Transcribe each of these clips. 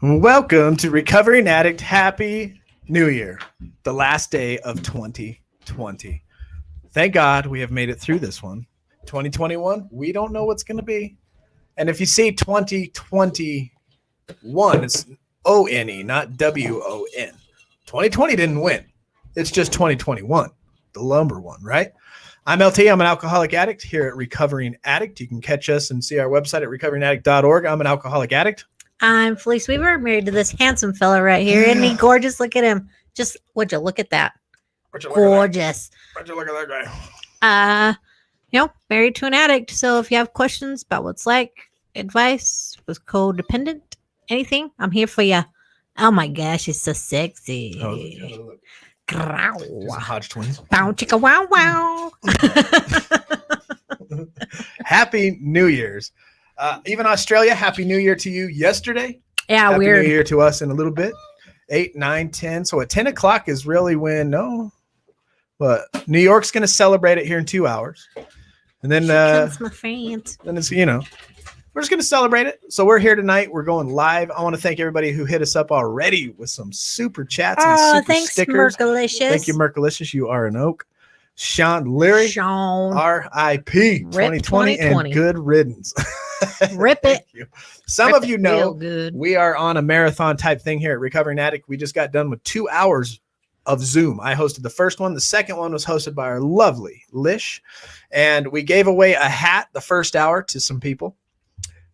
Welcome to Recovering Addict. Happy New Year, the last day of 2020. Thank God we have made it through this one. 2021, we don't know what's going to be. And if you see 2021, it's O-N-E, not W-O-N. 2020 didn't win. It's just 2021, the lumber one, right? I'm LT. I'm an alcoholic addict here at Recovering Addict. You can catch us and see our website at recoveringaddict.org. I'm an alcoholic addict. I'm Felice Weaver, married to this handsome fella right here. Isn't he gorgeous? Look at him. Just, would you look at that? Gorgeous. Would you look at that guy? Married to an addict. So if you have questions about what's like, advice with codependent, anything, I'm here for you. Oh my gosh, he's so sexy. Oh, look. Hodge twins. Bow chicka wow wow. Happy New Year's. Even Australia, Happy New Year to you yesterday. Yeah, Happy weird. New Year to us in a little bit. 8, 9, 10. So at 10 o'clock is really when, but New York's going to celebrate it here in 2 hours. And then, Comes my friend. then it's, we're just going to celebrate it. So we're here tonight. We're going live. I want to thank everybody who hit us up already with some super chats and super Thanks, stickers. Merkalicious. Thank you, Merkalicious. You are an oak. Sean Leary. Sean. R.I.P. 2020 and good riddance. Rip it. Some Rip of you it know real good. we are on a marathon type thing here at Recovering Addict. We just got done with 2 hours of Zoom. I hosted the first one. The second one was hosted by our lovely Lish. And we gave away a hat the first hour to some people.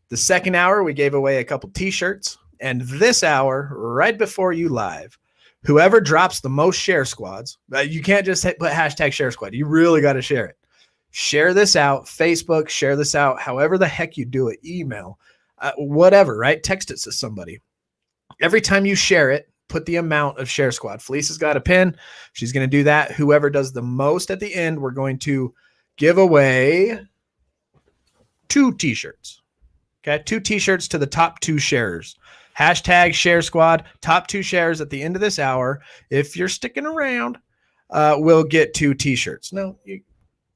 The second hour, we gave away a couple t-shirts. And this hour, right before you live, whoever drops the most share squads, you can't just put hashtag share squad. You really got to share it. Share this out, Facebook, share this out, however the heck you do it, email, whatever, right? Text it to somebody. Every time you share it, put the amount of share squad. Felice has got a pin. She's going to do that. Whoever does the most at the end, we're going to give away 2 t-shirts. Okay, 2 t-shirts to the top 2 sharers. Hashtag share squad, top 2 shares at the end of this hour. If you're sticking around, we'll get 2 t-shirts. No,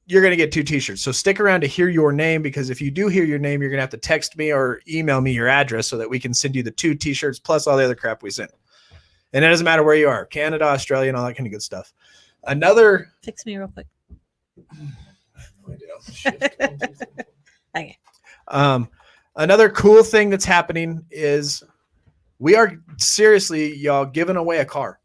you're going to get 2 t-shirts. So stick around to hear your name, because if you do hear your name, you're going to have to text me or email me your address so that we can send you the 2 t-shirts plus all the other crap we sent. And it doesn't matter where you are, Canada, Australia, and all that kind of good stuff. Fix me real quick. Okay. Another cool thing that's happening is we are seriously, y'all, giving away a car.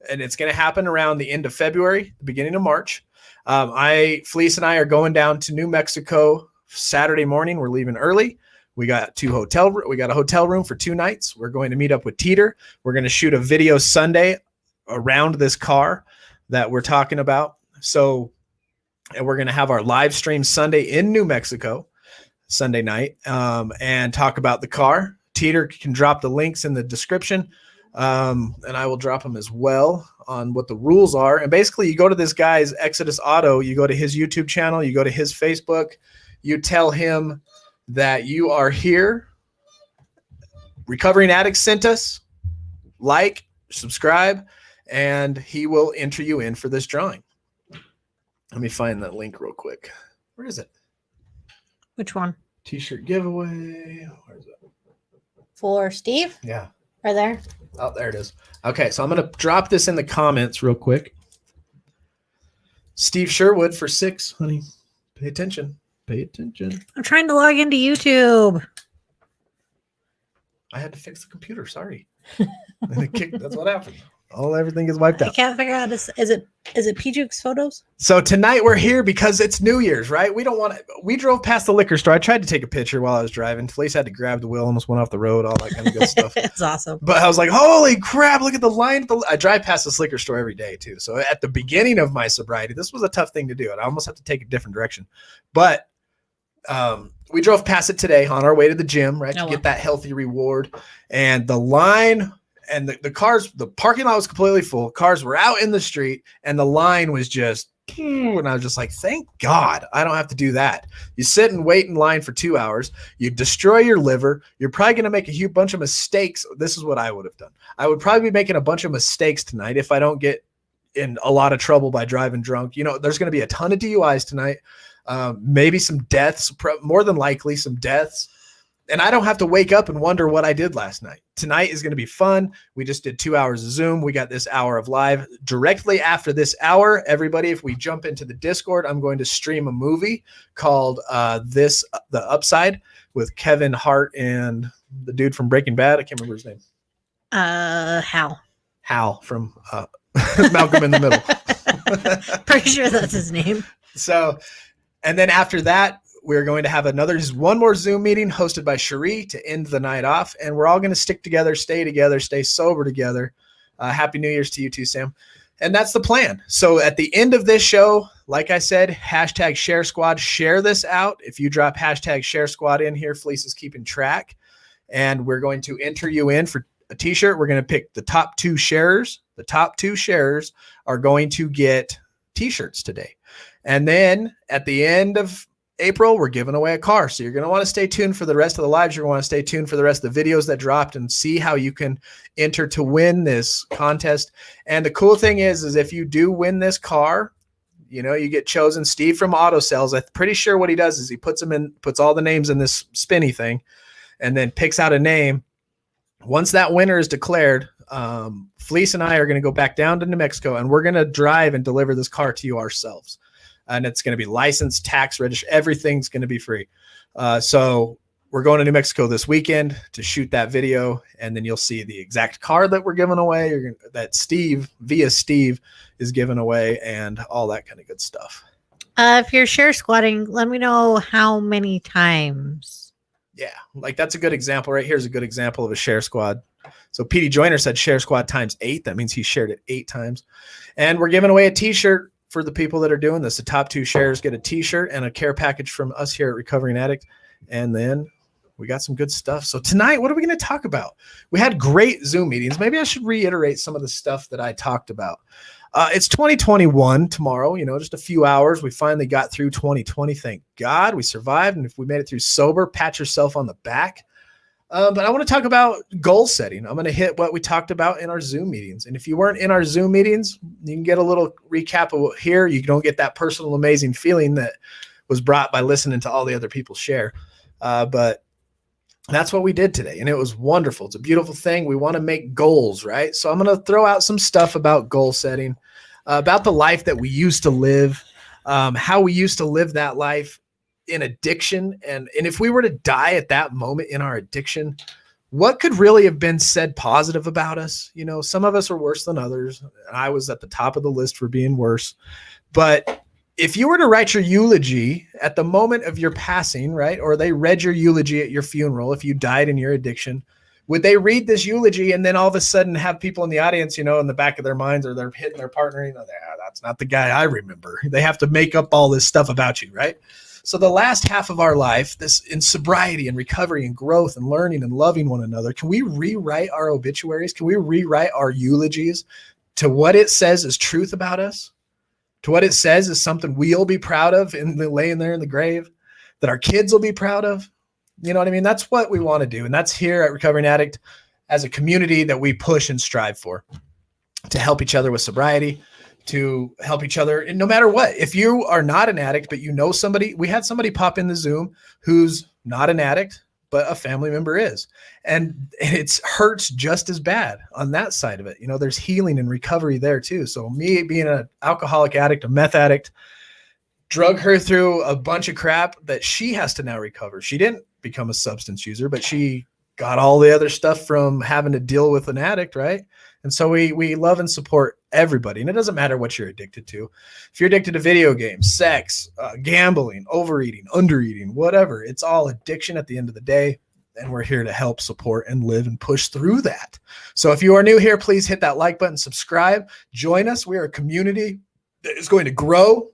And it's going to happen around the end of February, the beginning of March. Felice and I are going down to New Mexico Saturday morning. We're leaving early. We got a hotel room for 2 nights. We're going to meet up with Teeter. We're going to shoot a video Sunday around this car that we're talking about. So, and we're going to have our live stream Sunday in New Mexico, Sunday night, and talk about the car. Teeter can drop the links in the description, and I will drop them as well on what the rules are. And basically, you go to this guy's Exodus Auto, you go to his YouTube channel, you go to his Facebook, you tell him that you are here. Recovering Addicts sent us. Like, subscribe, and he will enter you in for this drawing. Let me find that link real quick. Where is it? Which one? T-shirt giveaway. Where is it? For Steve? Yeah. Right there. Oh, there it is. Okay, so I'm going to drop this in the comments real quick. Steve Sherwood for 6, honey. Pay attention. Pay attention. I'm trying to log into YouTube. I had to fix the computer. Sorry. That's what happened. Everything is wiped I out. can't figure out. Is it P-Jukes Photos? So tonight we're here because it's New Year's, right? We drove past the liquor store. I tried to take a picture while I was driving. Felice had to grab the wheel, almost went off the road, all that kind of good stuff. It's awesome. But I was like, holy crap, look at the line. I drive past this liquor store every day too. So at the beginning of my sobriety, this was a tough thing to do. I almost had to take a different direction. But we drove past it today on our way to the gym, right? To get that healthy reward. And the line and the cars, the parking lot was completely full. Cars were out in the street and the line was just, and I was just like, thank God I don't have to do that. You sit and wait in line for 2 hours. You destroy your liver. You're probably going to make a huge bunch of mistakes. This is what I would have done. I would probably be making a bunch of mistakes tonight if I don't get in a lot of trouble by driving drunk. There's going to be a ton of DUIs tonight. Maybe some deaths, more than likely some deaths. And I don't have to wake up and wonder what I did last night. Tonight is going to be fun. We just did 2 hours of Zoom. We got this hour of live. Directly after this hour, everybody, if we jump into the Discord, I'm going to stream a movie called The Upside with Kevin Hart and the dude from Breaking Bad. I can't remember his name. Hal from Malcolm in the Middle. Pretty sure that's his name. So, and then after that, we're going to have one more Zoom meeting hosted by Cherie to end the night off. And we're all going to stick together, stay sober together. Happy New Year's to you too, Sam. And that's the plan. So at the end of this show, like I said, hashtag Share Squad, share this out. If you drop hashtag Share Squad in here, Fleece is keeping track. And we're going to enter you in for a t-shirt. We're going to pick the top 2 sharers. The top 2 sharers are going to get t-shirts today. And then at the end of April, we're giving away a car. So you're going to want to stay tuned for the rest of the lives. You're going to want to stay tuned for the rest of the videos that dropped and see how you can enter to win this contest. And the cool thing is if you do win this car, you get chosen. Steve from Auto Sales, I'm pretty sure what he does is he puts all the names in this spinny thing and then picks out a name. Once that winner is declared, Fleece and I are going to go back down to New Mexico and we're going to drive and deliver this car to you ourselves. And it's going to be licensed, tax registered. Everything's going to be free. So we're going to New Mexico this weekend to shoot that video. And then you'll see the exact car that we're giving away, that Steve is giving away, and all that kind of good stuff. If you're share squatting, let me know how many times. Yeah, like that's a good example. Right here's a good example of a share squad. So PD Joyner said share squad times 8. That means he shared it 8 times. And we're giving away a t-shirt for the people that are doing this. The top 2 shares get a t-shirt and a care package from us here at Recovering Addict. And then we got some good stuff. So tonight, what are we going to talk about? We had great Zoom meetings. Maybe I should reiterate some of the stuff that I talked about. It's 2021 tomorrow, just a few hours. We finally got through 2020. Thank God we survived. And if we made it through sober, pat yourself on the back. But I want to talk about goal setting. I'm going to hit what we talked about in our Zoom meetings. And if you weren't in our Zoom meetings, you can get a little recap of here. You don't get that personal, amazing feeling that was brought by listening to all the other people share. But that's what we did today. And it was wonderful. It's a beautiful thing. We want to make goals, right? So I'm going to throw out some stuff about goal setting, about the life that we used to live, how we used to live that life in addiction. And if we were to die at that moment in our addiction, what could really have been said positive about us? Some of us are worse than others. I was at the top of the list for being worse. But if you were to write your eulogy at the moment of your passing, right? Or they read your eulogy at your funeral, if you died in your addiction, would they read this eulogy and then all of a sudden have people in the audience, in the back of their minds, or they're hitting their partner, that's not the guy I remember. They have to make up all this stuff about you, right? So the last half of our life, this in sobriety and recovery and growth and learning and loving one another, can we rewrite our obituaries? Can we rewrite our eulogies to what it says is truth about us? To what it says is something we'll be proud of laying there in the grave, that our kids will be proud of? You know what I mean? That's what we want to do. And that's here at Recovering Addict as a community that we push and strive for, to help each other with sobriety, to help each other. And no matter what, if you are not an addict, but somebody, we had somebody pop in the Zoom who's not an addict, but a family member is. And it hurts just as bad on that side of it. There's healing and recovery there too. So me being an alcoholic addict, a meth addict, drug her through a bunch of crap that she has to now recover. She didn't become a substance user, but she got all the other stuff from having to deal with an addict, right? And so we love and support everybody. And it doesn't matter what you're addicted to. If you're addicted to video games, sex, gambling, overeating, undereating, whatever, it's all addiction at the end of the day. And we're here to help support and live and push through that. So if you are new here, please hit that like button, subscribe, join us. We are a community that is going to grow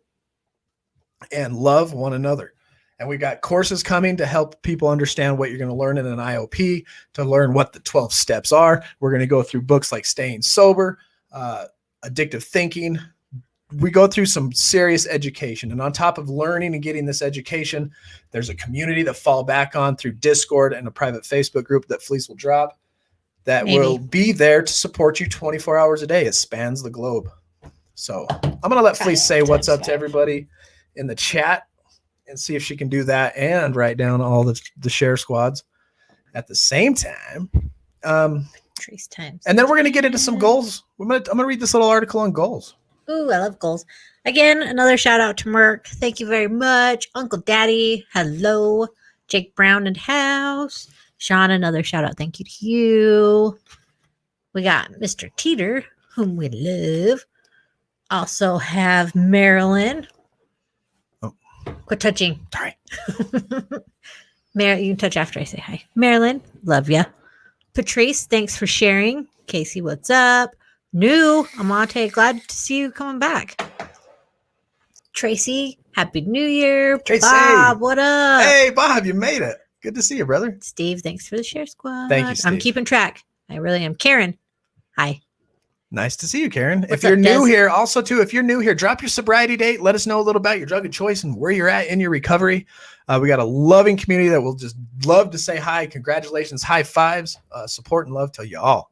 and love one another. And we got courses coming to help people understand what you're going to learn in an IOP, to learn what the 12 steps are. We're going to go through books like Staying Sober, Addictive Thinking. We go through some serious education. And on top of learning and getting this education, there's a community to fall back on through Discord and a private Facebook group that Fleece will drop that will be there to support you 24 hours a day. It spans the globe. So I'm going to let Fleece say what's up to everybody in the chat and see if she can do that and write down all the share squads. at the same time. Trace times. And then we're going to get into some goals. I'm going to read this little article on goals. Ooh, I love goals. Again, another shout out to Merck. Thank you very much. Uncle Daddy, hello. Jake Brown in house. Sean, another shout out. Thank you to you. We got Mr. Teeter, whom we love. Also have Marilyn. Oh. Quit touching. Sorry. You can touch after I say hi. Marilyn, love ya. Patrice, thanks for sharing. Casey, what's up? New Amante, glad to see you coming back. Tracy, happy New Year. Tracy. Bob, what up? Hey, Bob, you made it. Good to see you, brother. Steve, thanks for the share squad. Thank you, Steve. I'm keeping track. I really am. Karen, hi. Nice to see you, Karen. What's if you're up, new Des? here, also too, if you're new here, drop your sobriety date. Let us know a little about your drug of choice and where you're at in your recovery. We got a loving community that will just love to say hi. Congratulations, high fives, support and love to y'all.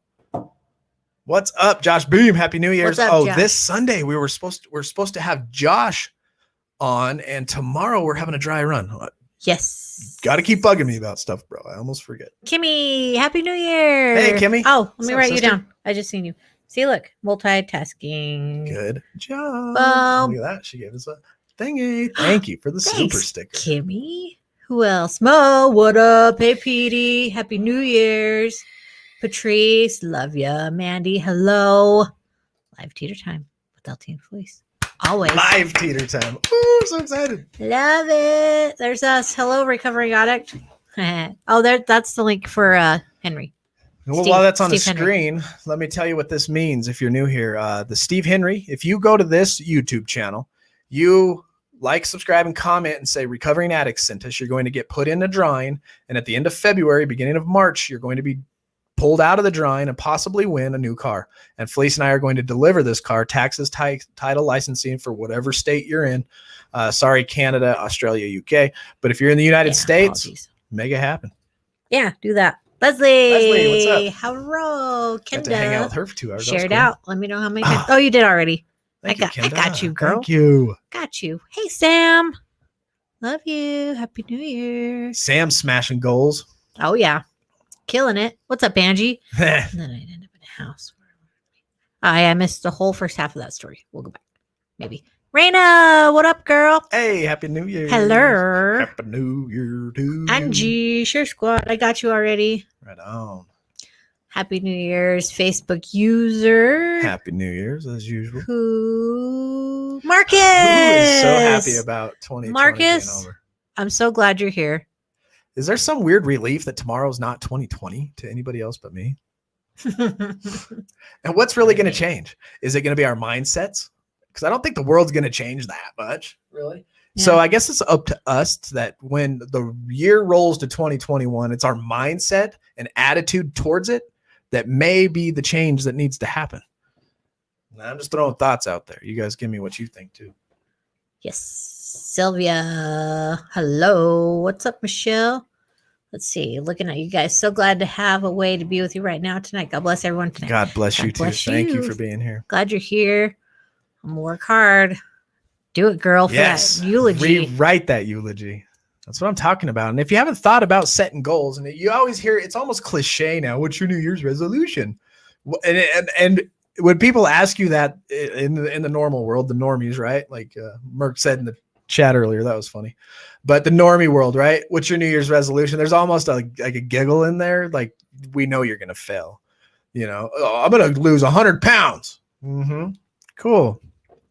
What's up, Josh Beam? Happy New Year's. What's up, Josh? This Sunday we're supposed to have Josh on, and tomorrow we're having a dry run. Yes. Got to keep bugging me about stuff, bro. I almost forget. Kimmy, happy New Year. Hey, Kimmy. Oh, let What's me up, write you sister? down. I just seen you. See, look, multitasking. Good job. Boom. Look at that. She gave us a thingy. Thank you for the super Thanks, sticker. Kimmy. Who else? Mo, what up? Hey, Petey. Happy New Year's. Patrice, love ya. Mandy, hello. Live teeter time with LT and Felice. Always. Live teeter time. Ooh, I'm so excited. Love it. There's us. Hello, recovering addict. That's the link for Henry. Well, Steve- while that's on the Steve Henry. screen, let me tell you what this means if you're new here. The Steve Henry, if you go to this YouTube channel, you like, subscribe, and comment and say Recovering Addicts sent us, you're going to get put in a drawing. And at the end of February, beginning of March, you're going to be pulled out of the drawing and possibly win a new car. And Felice and I are going to deliver this car, taxes, title, licensing for whatever state you're in. Sorry, Canada, Australia, UK. But if you're in the United States, apologies. make it happen. Yeah, do that. Leslie. Leslie, what's Hello. Got to hang out Kendra. with her for 2 hours. That was Shared cool. out. Let me know how many times. Oh, you did already. Thank I got you, girl. Thank you. Got you. Hey, Sam. Love you. Happy New Year. Sam smashing goals. Oh, yeah. Killing it. What's up, Angie? Hey, And then I'd end up in a house. I missed the whole first half of that story. We'll go back. Maybe. Raina, what up, girl? Happy New Year. Hello. Happy New Year to you. Angie, sure squad. I got you already. Right on. Happy New Year's, Facebook user. Happy New Year's as usual. Who? Marcus. Who is so happy about 2020 Marcus. being over? I'm so glad you're here. Is there some weird relief that tomorrow's not 2020 to anybody else but me? And what's really going to change? Is it going to be our mindsets? Because I don't think the world's going to change that much, really. Yeah. So I guess it's up to us that when the year rolls to 2021, it's our mindset and attitude towards it that may be the change that needs to happen. And I'm just throwing thoughts out there. You guys give me what you think too. Yes. Sylvia. Hello. What's up, Michelle? Let's see. Looking at you guys. So glad to have a way to be with you right now tonight. God bless everyone tonight. God bless you God too. bless Thank you you. for being here. Glad you're here. I'm gonna work hard. Do it, girl, for Yes. that eulogy. Rewrite that eulogy. That's what I'm talking about. And if you haven't thought about setting goals, and you always hear it's almost cliche now, what's your New Year's resolution? And when people ask you that in the normal world, the normies, right? Like Merck said in the chat earlier, that was funny. But the normie world, right? What's your New Year's resolution? There's almost like a giggle in there. Like, we know you're going to fail. You know, I'm going to lose 100 pounds. Mm-hmm. Cool.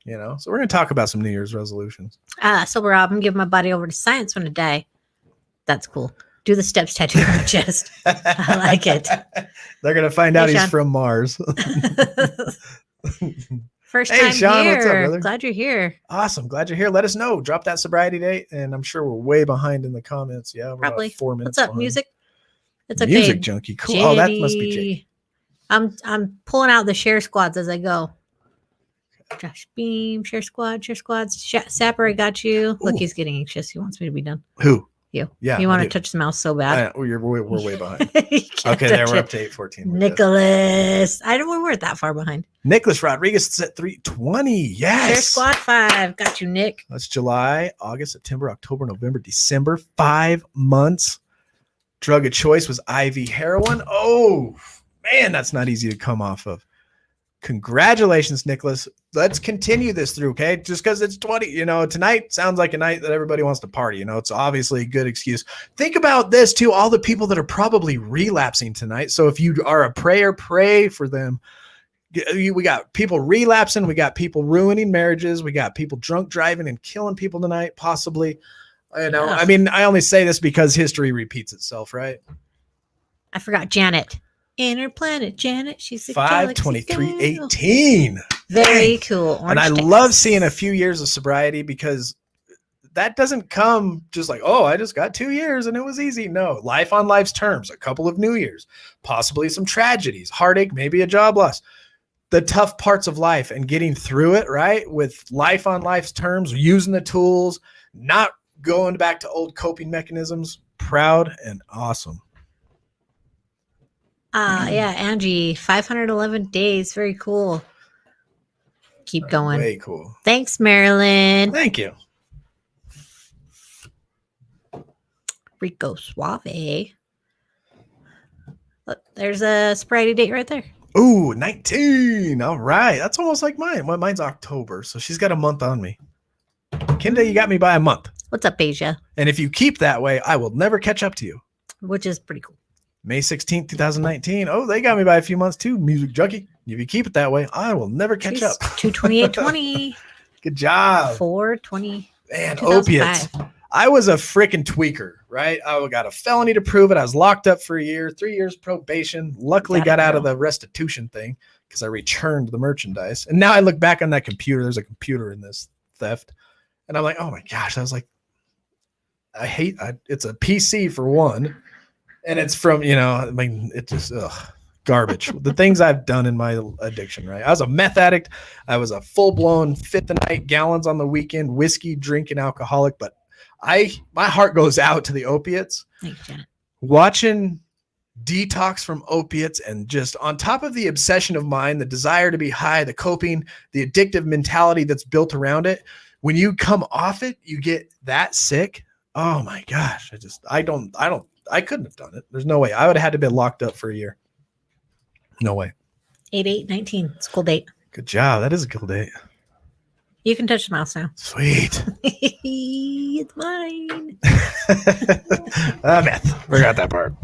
You know, so we're going to talk about some New Year's resolutions. So Rob, I'm giving my body over to science when I die. That's cool. Do the steps tattoo on my chest. I like it. They're going to find out Hey, he's Sean. from Mars. First Hey, time Sean, here. what's up, brother? Glad you're here. Awesome. Glad you're here. Let us know. Drop that sobriety date. And I'm sure we're way behind in the comments. Yeah, we're Probably. about 4 minutes What's up, behind. music? It's okay. Music junkie. Cool. Oh, that must be Jake. JD. I'm pulling out the share squads as I go. Josh Beam, share squad. Sapper, I got you. Look, Ooh. he's getting anxious. He wants me to be done. Who? You. Yeah. You want I to do. touch the mouse so bad. We're way behind. You can't Okay, there touch we're it. up to 8:14. We're good. Nicholas. I don't want to we're that far behind. Nicholas Rodriguez is at 320. Yes. Share squad 5. Got you, Nick. That's July, August, September, October, November, December. 5 months. drug of choice was IV heroin. Oh, man, that's not easy to come off of. Congratulations, Nicholas. Let's continue this through, okay? Just because it's 20, tonight sounds like a night that everybody wants to party. It's obviously a good excuse. Think about this, too, all the people that are probably relapsing tonight. So if you are a prayer, pray for them. We got people relapsing. We got people ruining marriages. We got people drunk driving and killing people tonight, possibly. I mean, I only say this because history repeats itself, right? I forgot Janet. Inner planet Janet. She's a 5/23/18. Very cool. And I love seeing a few years of sobriety because that doesn't come just like, oh, I just got 2 years and it was easy. No, life on life's terms, a couple of New Years, possibly some tragedies, heartache, maybe a job loss. The tough parts of life and getting through it, right? With life on life's terms, using the tools, not going back to old coping mechanisms. Proud and awesome. Yeah, Angie, 511 days. Very cool. Keep going. Way cool. Thanks, Marilyn. Thank you. Rico Suave. Look, there's a sobriety date right there. Ooh, 19. All right. That's almost like mine. Well, mine's October, so she's got a month on me. Kinda, you got me by a month. What's up, Asia? And if you keep that way, I will never catch up to you. Which is pretty cool. May 16th, 2019. Oh, they got me by a few months too, Music Junkie. If you keep it that way, I will never catch up. 2/28/20. Good job. 4/20. Man, opiates. I was a freaking tweaker, right? I got a felony to prove it. I was locked up for a year, 3 years probation. Luckily got out of the restitution thing because I returned the merchandise. And now I look back on that computer. There's a computer in this theft. And I'm like, oh my gosh. I was like, it's a PC for one. And it's from, I mean, it just, garbage. The things I've done in my addiction, right? I was a meth addict. I was a full-blown fit the night, gallons on the weekend, whiskey drinking alcoholic. But my heart goes out to the opiates. Thanks, Janet. Watching detox from opiates and just on top of the obsession of mine, the desire to be high, the coping, the addictive mentality that's built around it. When you come off it, you get that sick. Oh my gosh. I couldn't have done it. There's no way. I would have had to be locked up for a year. No way. 8/8/19. It's a cool date. Good job. That is a cool date. You can touch the mouse now. Sweet. It's mine. Meth. Forgot that part.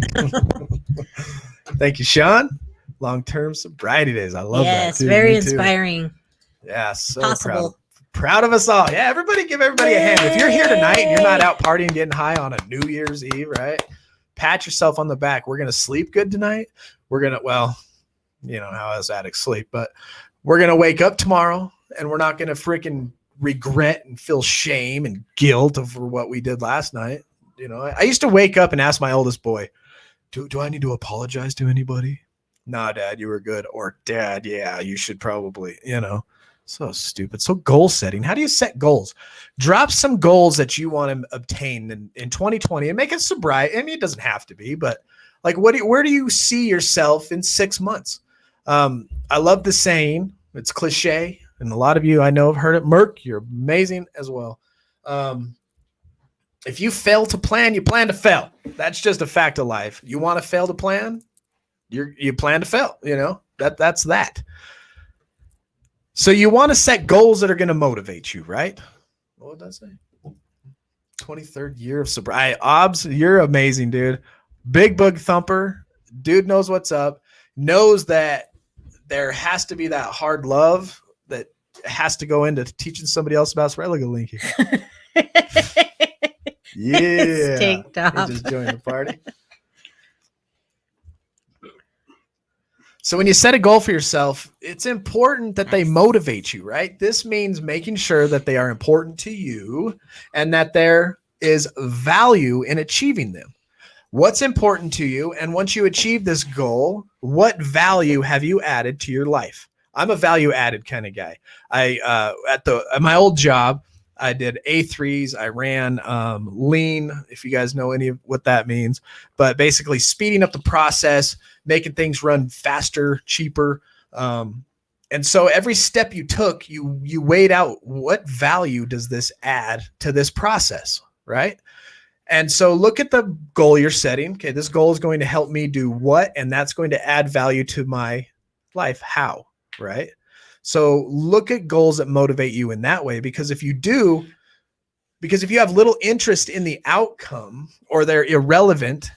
Thank you, Sean. Long-term sobriety days. I love that. Yes, very inspiring. Yeah, so possible. Proud of us all. Yeah, everybody give everybody a hand. If you're here tonight and you're not out partying, getting high on a New Year's Eve, right? Pat yourself on the back. We're going to sleep good tonight. We're going to, well, you know how us addicts sleep, but we're going to wake up tomorrow and we're not going to freaking regret and feel shame and guilt over what we did last night. I used to wake up and ask my oldest boy, do I need to apologize to anybody? Nah, Dad, you were good. Or Dad, yeah, you should probably, So stupid. So goal setting. How do you set goals? Drop some goals that you want to obtain in 2020 and make it sobriety. I mean, it doesn't have to be, but like, where do you see yourself in 6 months? I love the saying. It's cliche. And a lot of you I know have heard it. Merc, you're amazing as well. If you fail to plan, you plan to fail. That's just a fact of life. You want to fail to plan? You plan to fail, that's that. So you want to set goals that are going to motivate you, right? What did I say? 23rd year of sobriety. Obs, you're amazing, dude. Big bug thumper. Dude knows what's up. Knows that there has to be that hard love that has to go into teaching somebody else about sobriety. Look at Linky. Yeah. He just joined the party. So when you set a goal for yourself, it's important that they motivate you, right? This means making sure that they are important to you and that there is value in achieving them. What's important to you? And once you achieve this goal, what value have you added to your life? I'm a value added kind of guy. At my old job, I did A3s. I ran lean, if you guys know any of what that means, but basically speeding up the process, making things run faster, cheaper. And so every step you took, you weighed out what value does this add to this process, right? And so look at the goal you're setting. Okay, this goal is going to help me do what? And that's going to add value to my life. How? Right? So look at goals that motivate you in that way, because if you have little interest in the outcome, or they're irrelevant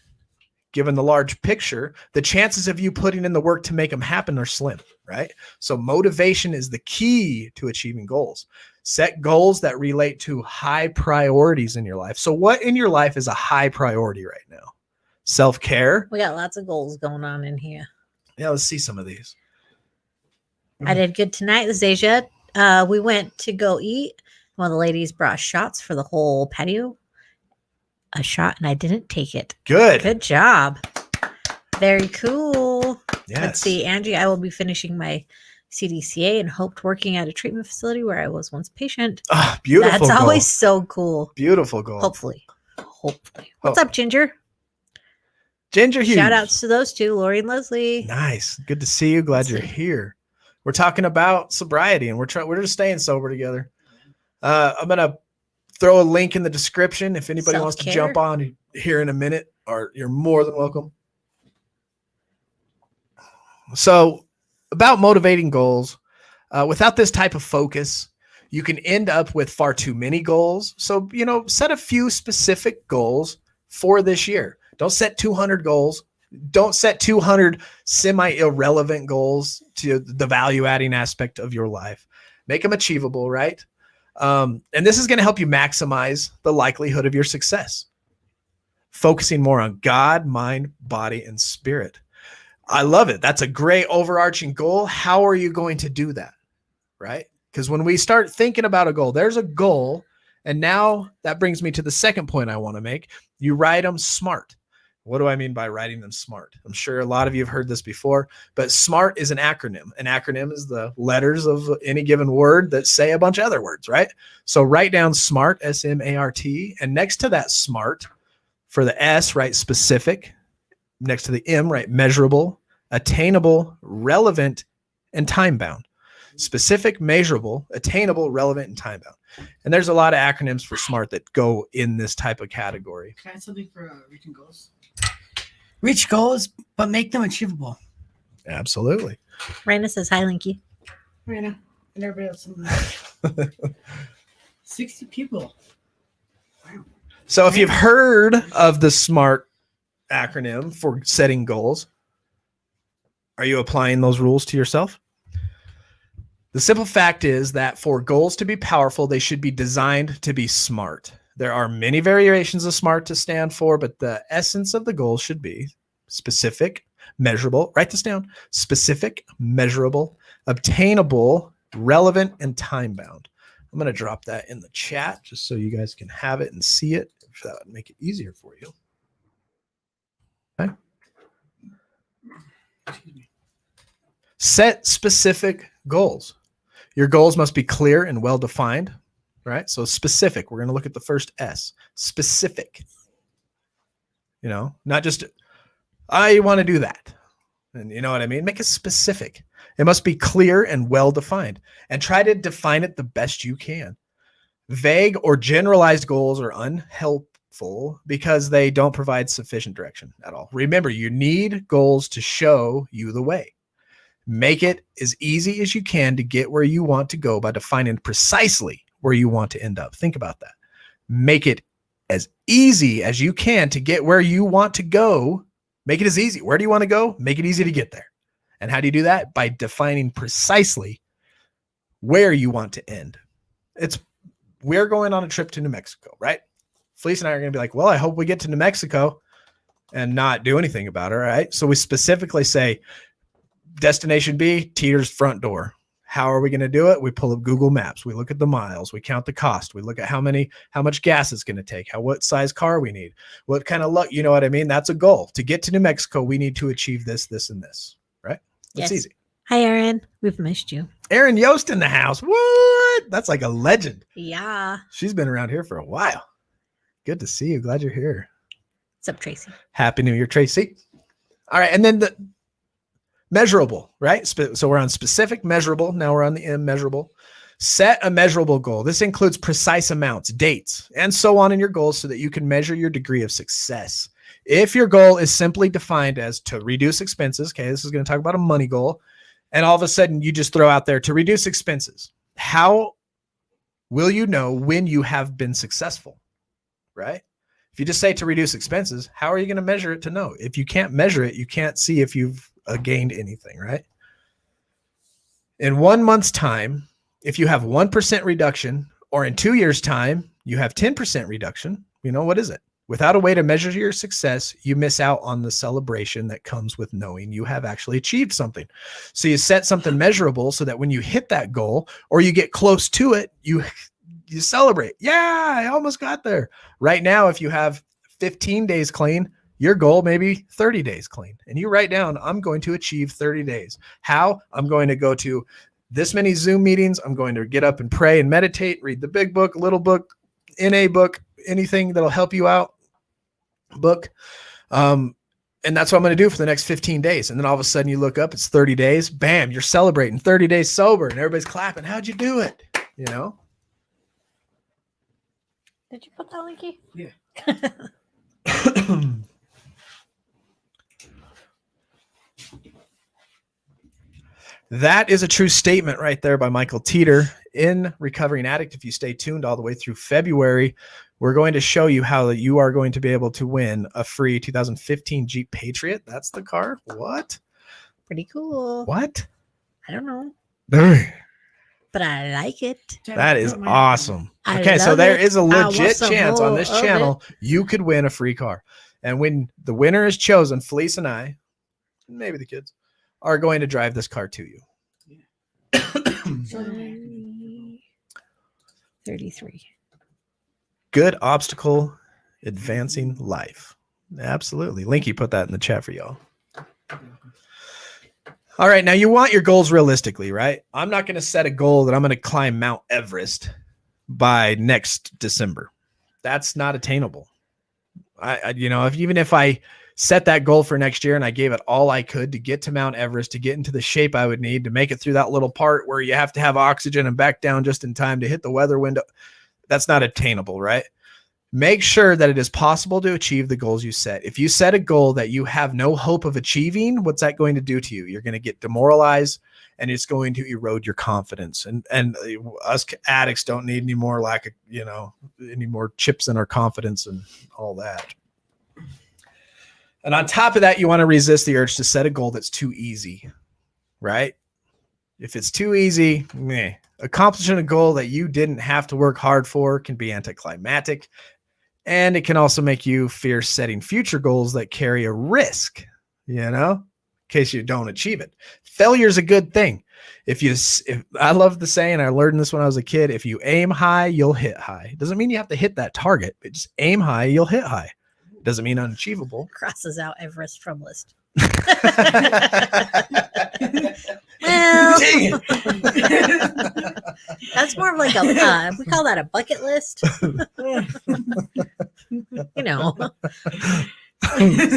given the large picture, the chances of you putting in the work to make them happen are slim, right? So motivation is the key to achieving goals. Set goals that relate to high priorities in your life. So what in your life is a high priority right now? Self-care? We got lots of goals going on in here. Yeah, let's see some of these. I did good tonight, Zasia. We went to go eat. One of the ladies brought shots for the whole patio. A shot, and I didn't take it. Good job. Very cool. Yes. Let's see, Angie, I will be finishing my CDCA and hoped working at a treatment facility where I was once a patient. Beautiful. That's always so cool. Beautiful goal. Hopefully. What's up, Ginger? Ginger Hughes. Shout outs to those two, Lori and Leslie. Nice. Good to see you. Glad you're here. We're talking about sobriety, and we're just staying sober together. I'm gonna throw a link in the description if anybody wants to jump on here in a minute, or you're more than welcome. So about motivating goals, without this type of focus, you can end up with far too many goals. So, set a few specific goals for this year. Don't set 200 goals. Don't set 200 semi-irrelevant goals to the value-adding aspect of your life. Make them achievable, right? And this is going to help you maximize the likelihood of your success. Focusing more on God, mind, body, and spirit. I love it. That's a great overarching goal. How are you going to do that? Right? Because when we start thinking about a goal, there's a goal. And now that brings me to the second point I want to make. You write them smart. What do I mean by writing them smart? I'm sure a lot of you have heard this before, but SMART is an acronym. An acronym is the letters of any given word that say a bunch of other words, right? So write down SMART, S-M-A-R-T, and next to that SMART, for the S, write specific. Next to the M, write measurable, attainable, relevant, and time-bound. Specific, measurable, attainable, relevant, and time-bound. And there's a lot of acronyms for SMART that go in this type of category. Can I have something for reaching goals? Reach goals, but make them achievable. Absolutely. Raina says, hi, Linky. Raina, and everybody else. 60 people. Wow. So if you've heard of the SMART acronym for setting goals, are you applying those rules to yourself? The simple fact is that for goals to be powerful, they should be designed to be smart. There are many variations of SMART to stand for, but the essence of the goal should be specific, measurable. Write this down. Specific, measurable, obtainable, relevant, and time-bound. I'm going to drop that in the chat just so you guys can have it and see it. If that would make it easier for you. Okay. Set specific goals. Your goals must be clear and well-defined, right? So specific, we're going to look at the first S, specific, not just, I want to do that. And you know what I mean? Make it specific. It must be clear and well-defined, and try to define it the best you can. Vague or generalized goals are unhelpful because they don't provide sufficient direction at all. Remember, you need goals to show you the way. Make it as easy as you can to get where you want to go by defining precisely where you want to end up. Think about that. Make it as easy as you can to get where you want to go. Make it as easy. Where do you want to go? Make it easy to get there. And how do you do that? By defining precisely where you want to end. We're going on a trip to New Mexico, right? Felice and I are going to be like, well, I hope we get to New Mexico and not do anything about it, right? So we specifically say, Destination B, Teeter's front door. How are we going to do it? We pull up Google Maps. We look at the miles. We count the cost. We look at how much gas it's going to take, what size car we need, what kind of luck, you know what I mean? That's a goal. To get to New Mexico, we need to achieve this, this, and this, right? That's easy. Hi, Erin. We've missed you. Erin Yost in the house. What? That's like a legend. Yeah. She's been around here for a while. Good to see you. Glad you're here. What's up, Tracy? Happy New Year, Tracy. All right. And then the measurable, right? So we're on specific, measurable. Now we're on the immeasurable. Set a measurable goal. This includes precise amounts, dates, and so on in your goals so that you can measure your degree of success. If your goal is simply defined as to reduce expenses, okay, this is going to talk about a money goal, and all of a sudden you just throw out there to reduce expenses, how will you know when you have been successful, right? If you just say to reduce expenses, how are you going to measure it to know? If you can't measure it, you can't see if you've gained anything, right? In 1 month's time, if you have 1% reduction, or in 2 years' time, you have 10% reduction, what is it? Without a way to measure your success, you miss out on the celebration that comes with knowing you have actually achieved something. So you set something measurable so that when you hit that goal or you get close to it, you celebrate. Yeah, I almost got there. Right now, if you have 15 days clean, your goal may be 30 days clean. And you write down, I'm going to achieve 30 days. How? I'm going to go to this many Zoom meetings. I'm going to get up and pray and meditate, read the big book, little book, NA book, anything that'll help you out. Book. And that's what I'm going to do for the next 15 days. And then all of a sudden you look up, it's 30 days. Bam, you're celebrating 30 days sober and everybody's clapping. How'd you do it? Did you put that linky? Yeah. That is a true statement right there by Michael Teeter in Recovering Addict. If you stay tuned all the way through February, we're going to show you how you are going to be able to win a free 2015 Jeep Patriot. That's the car. What? Pretty cool. What? I don't know, Dang. but I like it. That is awesome. I Okay, so love there it. is a I want legit some chance on more this of channel you could win a free car. And when the winner is chosen, Felice and I, maybe the kids, are going to drive this car to you. 33. Good obstacle advancing life. Absolutely. Linky put that in the chat for y'all. All right. Now you want your goals realistically, right? I'm not going to set a goal that I'm going to climb Mount Everest by next December. That's not attainable. Even if I set that goal for next year and I gave it all I could to get to Mount Everest, to get into the shape I would need to make it through that little part where you have to have oxygen and back down just in time to hit the weather window, that's not attainable, right? Make sure that it is possible to achieve the goals you set. If you set a goal that you have no hope of achieving, what's that going to do to you? You're going to get demoralized and it's going to erode your confidence. And us addicts don't need any more any more chips in our confidence and all that. And on top of that, you want to resist the urge to set a goal that's too easy, right? If it's too easy, meh. Accomplishing a goal that you didn't have to work hard for can be anticlimactic, and it can also make you fear setting future goals that carry a risk, in case you don't achieve it. Failure is a good thing. If I love the saying, I learned this when I was a kid, if you aim high, you'll hit high. It doesn't mean you have to hit that target, but just aim high, you'll hit high. Doesn't mean unachievable. Crosses out Everest from list. Well, that's more of like we call that a bucket list.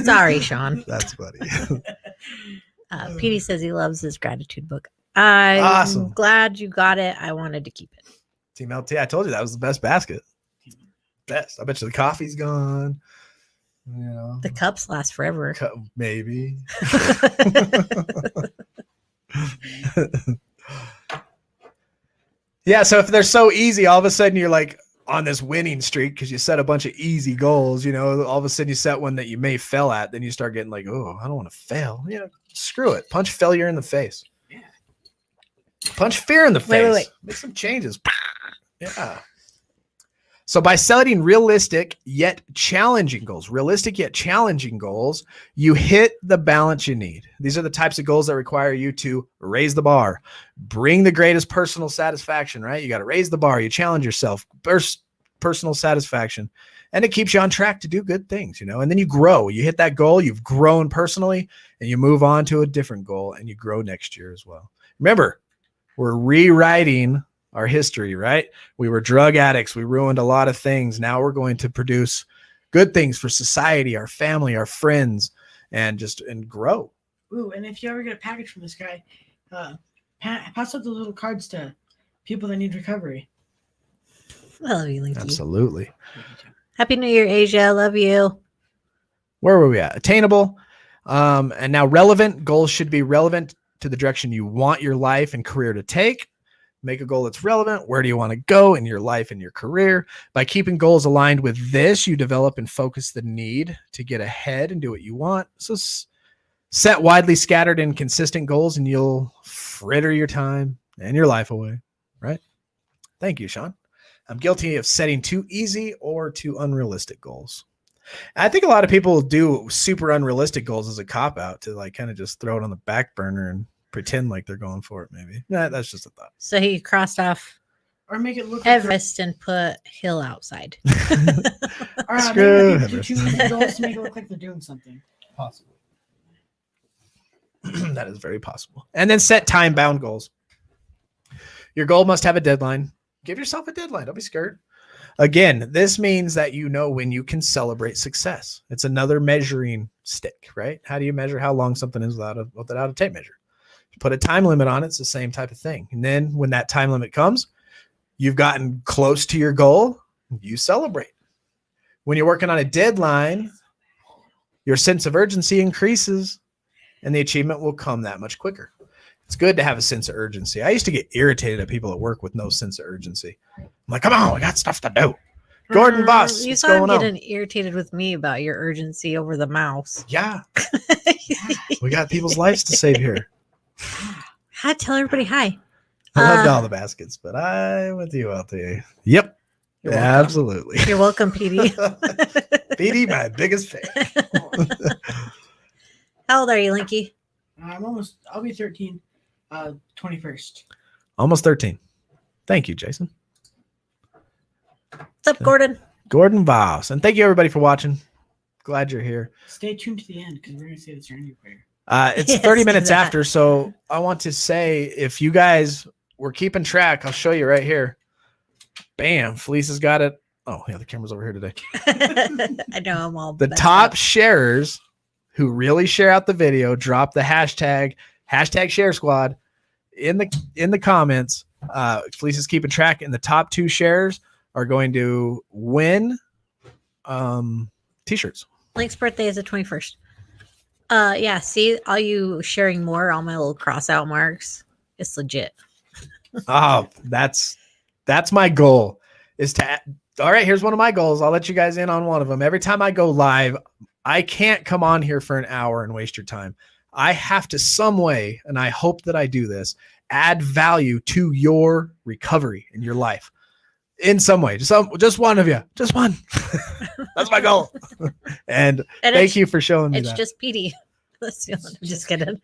Sorry, Sean. That's funny. Petey says he loves his gratitude book. I'm awesome. Glad you got it. I wanted to keep it. Team LT, I told you that was the best basket. Best. I bet you the coffee's gone. The cups last forever. Maybe. Yeah, so if they're so easy, all of a sudden you're like on this winning streak because you set a bunch of easy goals, all of a sudden you set one that you may fail at, then you start getting like, oh, I don't want to fail. Screw it. Punch failure in the face. Yeah. Punch fear in the face. Wait. Make some changes. Yeah. So by setting realistic yet challenging goals, you hit the balance you need. These are the types of goals that require you to raise the bar, bring the greatest personal satisfaction, right? You got to raise the bar. You challenge yourself, personal satisfaction, and it keeps you on track to do good things, and then you grow. You hit that goal, you've grown personally, and you move on to a different goal and you grow next year as well. Remember, we're rewriting our history, right? We were drug addicts. We ruined a lot of things. Now we're going to produce good things for society, our family, our friends, and grow. Ooh, and if you ever get a package from this guy, pass out the little cards to people that need recovery. I love you, Linky. Absolutely. Happy New Year, Asia. Love you. Where were we at? Attainable. And now relevant. Goals should be relevant to the direction you want your life and career to take. Make a goal that's relevant. Where do you want to go in your life and your career? By keeping goals aligned with this, you develop and focus the need to get ahead and do what you want. So set widely scattered and consistent goals, and you'll fritter your time and your life away, right? Thank you, Sean. I'm guilty of setting too easy or too unrealistic goals. I think a lot of people do super unrealistic goals as a cop-out to like kind of just throw it on the back burner and pretend like they're going for it, maybe. Nah, that's just a thought. So he crossed off Or make it look Everest and put hill outside. Or Screw maybe like Everest. too easy goals to make it look like they're doing something. Possible. That is very possible. And then set time-bound goals. Your goal must have a deadline. Give yourself a deadline. Don't be scared. Again, this means that you know when you can celebrate success. It's another measuring stick, right? How do you measure how long something is without a tape measure? You put a time limit on it, it's the same type of thing. And then when that time limit comes, you've gotten close to your goal, you celebrate. When you're working on a deadline, your sense of urgency increases and the achievement will come that much quicker. It's good to have a sense of urgency. I used to get irritated at people at work with no sense of urgency. I'm like, come on, we got stuff to do. Gordon Voss, You what's saw him going on? getting irritated with me about your urgency over the mouse. Yeah, we got people's lives to save here. Hi, tell everybody hi. I loved all the baskets, but I went to you out there. Yep, You're welcome. absolutely. You're welcome, PD. PD, my biggest fan. How old are you, Linky? I'll be 13, 21st. Almost 13. Thank you, Jason. What's up, Gordon? Gordon Voss. And thank you, everybody, for watching. Glad you're here. Stay tuned to the end because we're going to say the Serenity Prayer. It's Yes, 30 do minutes that. after, so I want to say if you guys were keeping track, I'll show you right here. Bam, Felice has got it. Oh, yeah, the camera's over here today. I know I'm all The messed top up. sharers who really share out the video, drop the hashtag share squad in the comments. Felice is keeping track, and the top 2 sharers are going to win t-shirts. Link's birthday is the 21st. Yeah, see all you sharing more, all my little cross out marks. It's legit. Oh, that's my goal is to. All right, here's one of my goals. I'll let you guys in on one of them. Every time I go live, I can't come on here for an hour and waste your time. I have to some way, and I hope that I do this, add value to your recovery in your life in some way. Just one of you, just one. That's my goal. And And thank you for showing me It's that. just PD. Let's see. I'm just kidding.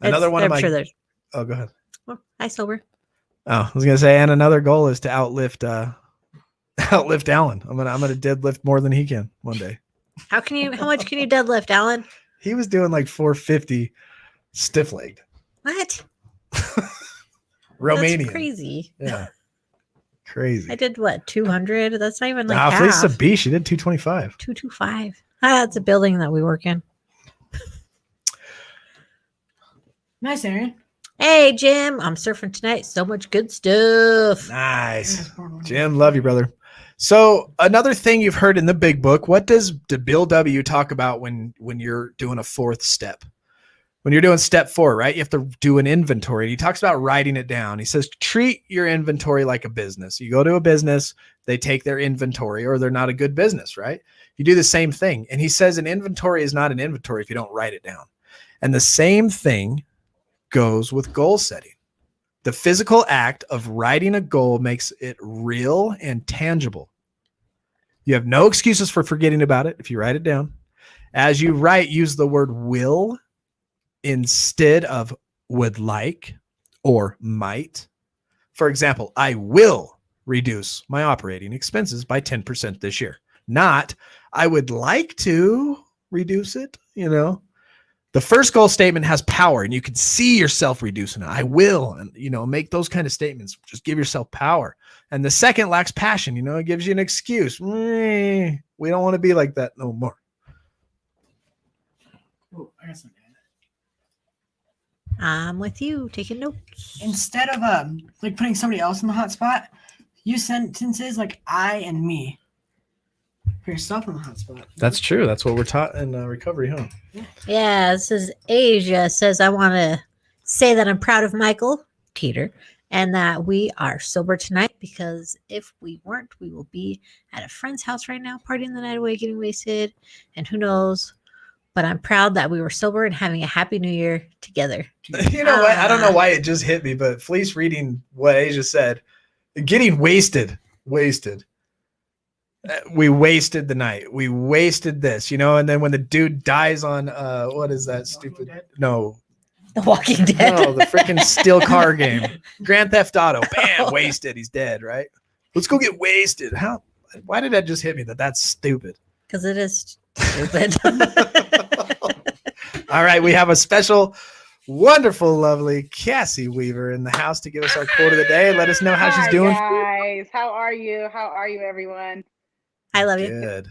Another one of I'm my. sure there's. Oh, go ahead. Well, hi, sober. Oh, I was gonna say, and another goal is to outlift Alan. I'm gonna deadlift more than he can one day. How much can you deadlift, Alan? He was doing like 450 stiff legged. What? Romanian. That's crazy. Yeah. Crazy. I did what, 200? That's not even like Nah, half. Felice is a beast. She did 225. 225. That's a building that we work in. Nice, Aaron. Hey, Jim. I'm surfing tonight. So much good stuff. Nice. Jim, love you, brother. So another thing you've heard in the big book, what does Bill W talk about when you're doing a 4th step? When you're doing step 4, right? You have to do an inventory. He talks about writing it down. He says, treat your inventory like a business. You go to a business, they take their inventory, or they're not a good business, right? You do the same thing. And he says an inventory is not an inventory if you don't write it down. And the same thing goes with goal setting. The physical act of writing a goal makes it real and tangible. You have no excuses for forgetting about it if you write it down. As you write, use the word will instead of would like or might. For example, I will reduce my operating expenses by 10% this year. Not, I would like to reduce it, The first goal statement has power, and you can see yourself reducing it. I will, and make those kind of statements. Just give yourself power. And the second lacks passion. It gives you an excuse. We don't want to be like that no more. Oh, I got something. I'm with you, taking notes. Instead of like putting somebody else in the hot spot, use sentences like I and me. Put yourself in the hot spot. That's true. That's what we're taught in recovery, huh? Yeah, this is Asia says, I want to say that I'm proud of Michael Teeter and that we are sober tonight because if we weren't, we will be at a friend's house right now, partying the night away, getting wasted, and who knows. But I'm proud that we were sober and having a happy new year together. You know what? I don't know why it just hit me, but Fleece reading what Asia said, getting wasted. We wasted the night. We wasted this, you know, and then when the dude dies on what is that stupid? No. The Walking Dead. No, the freaking steel car game. Grand Theft Auto. Bam, wasted. He's dead, right? Let's go get wasted. Why did that just hit me that that's stupid? Because it is stupid. All right, we have a special, wonderful, lovely Cassie Weaver in the house to give us our quote of the day. Let us know how she's doing. Guys, how are you? How are you, everyone? I love you. Good.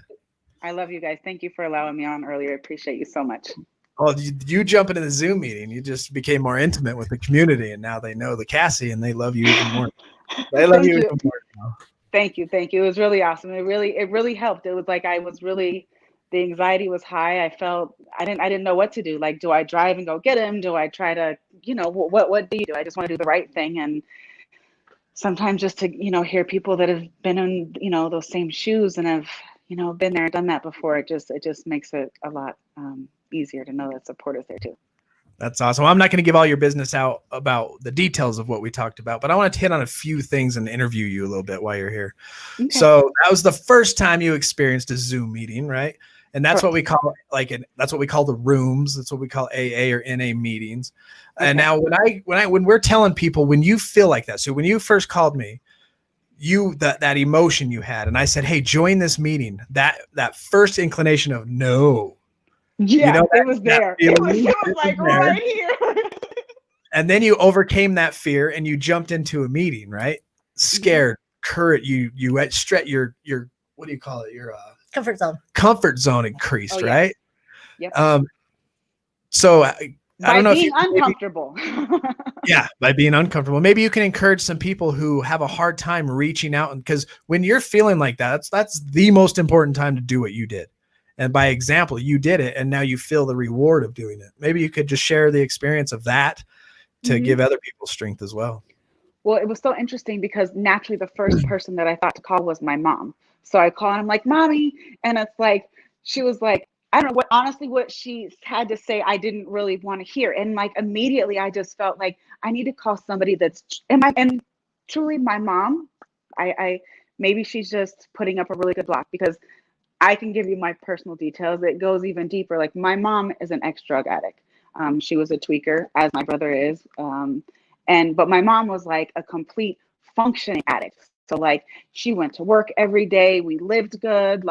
I love you guys. Thank you for allowing me on earlier. I appreciate you so much. Well, you jump into the Zoom meeting. You just became more intimate with the community, and now they know the Cassie, and they love you even more. They love you even more now. Thank you. It was really awesome. It really helped. It was like the anxiety was high. I felt I didn't know what to do. Like, do I drive and go get him? Do I try to, what do you do? I just want to do the right thing. And sometimes just to, hear people that have been in, those same shoes and have, been there, done that before. It just makes it a lot easier to know that support is there too. That's awesome. Well, I'm not going to give all your business out about the details of what we talked about, but I want to hit on a few things and interview you a little bit while you're here. Okay. So that was the first time you experienced a Zoom meeting, right? And that's what we call that's what we call the rooms. That's what we call AA or NA meetings. Okay. And now when we're telling people, when you feel like that, so when you first called me, that emotion you had, and I said, hey, join this meeting, that first inclination of no. Yeah, it was there. It was like right here. And then you overcame that fear and you jumped into a meeting, right? Scared, courage, you stretch your what do you call it? Your comfort zone increased, right? Yep. So I don't know if being uncomfortable. Yeah, by being uncomfortable. Maybe you can encourage some people who have a hard time reaching out, and because when you're feeling like that, that's the most important time to do what you did. And by example, you did it, and now you feel the reward of doing it. Maybe you could just share the experience of that to give other people strength as well. Well, it was so interesting because naturally the first person that I thought to call was my mom. So I called and I'm like, Mommy. And it's like, she was like, I don't know what she had to say, I didn't really want to hear. And like immediately I just felt like I need to call somebody and truly my mom, I maybe she's just putting up a really good block, because I can give you my personal details. It goes even deeper. Like, my mom is an ex-drug addict. She was a tweaker, as my brother is. But my mom was like a complete functioning addict. So like, she went to work every day. We lived good.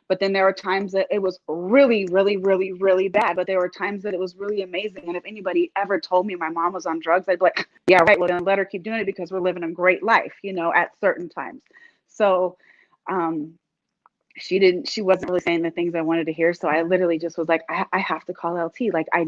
But then there were times that it was really, really, really, really bad. But there were times that it was really amazing. And if anybody ever told me my mom was on drugs, I'd be like, yeah, right. Well, then let her keep doing it, because we're living a great life, at certain times. So, she wasn't really saying the things I wanted to hear. So I literally just was like, I have to call LT. Like, I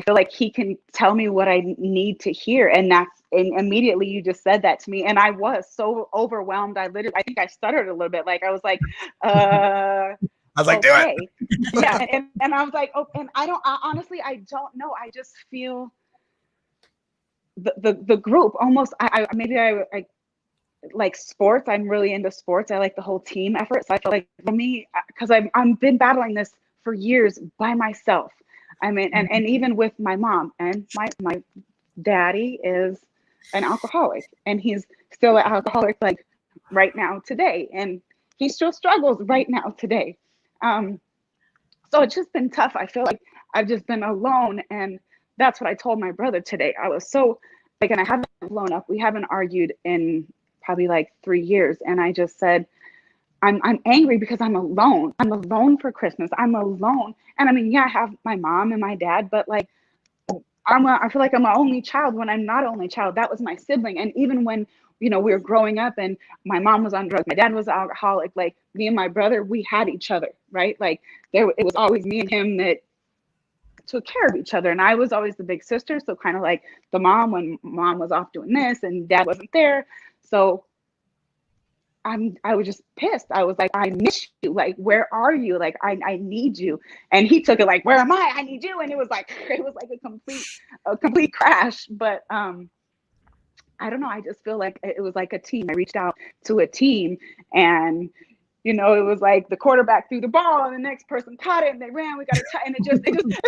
feel like he can tell me what I need to hear. And immediately you just said that to me. And I was so overwhelmed. I think I stuttered a little bit. Like, I was like, I was like, okay. Do it. Yeah. And I was like, oh, and honestly, I don't know. I just feel the group almost, I like sports. I'm really into sports. I like the whole team effort. So I feel like for me, because I've been battling this for years by myself. I mean, and even with my mom, and my daddy is an alcoholic, and he's still an alcoholic like right now today, and he still struggles right now today. So it's just been tough. I feel like I've just been alone, and that's what I told my brother today. I was so like, and I haven't blown up. We haven't argued in probably like 3 years. And I just said, I'm angry because I'm alone. I'm alone for Christmas. I'm alone. And I mean, yeah, I have my mom and my dad, but like, I feel like I'm an only child when I'm not only child. That was my sibling. And even when, we were growing up and my mom was on drugs, my dad was an alcoholic, like me and my brother, we had each other, right? Like it was always me and him that took care of each other. And I was always the big sister. So kind of like the mom when mom was off doing this and dad wasn't there. So I was just pissed. I was like, I miss you. Like, where are you? Like, I need you. And he took it like, where am I? I need you. And it was like a complete crash. But I don't know. I just feel like it was like a team. I reached out to a team, and it was like the quarterback threw the ball and the next person caught it and they ran. We got to and it's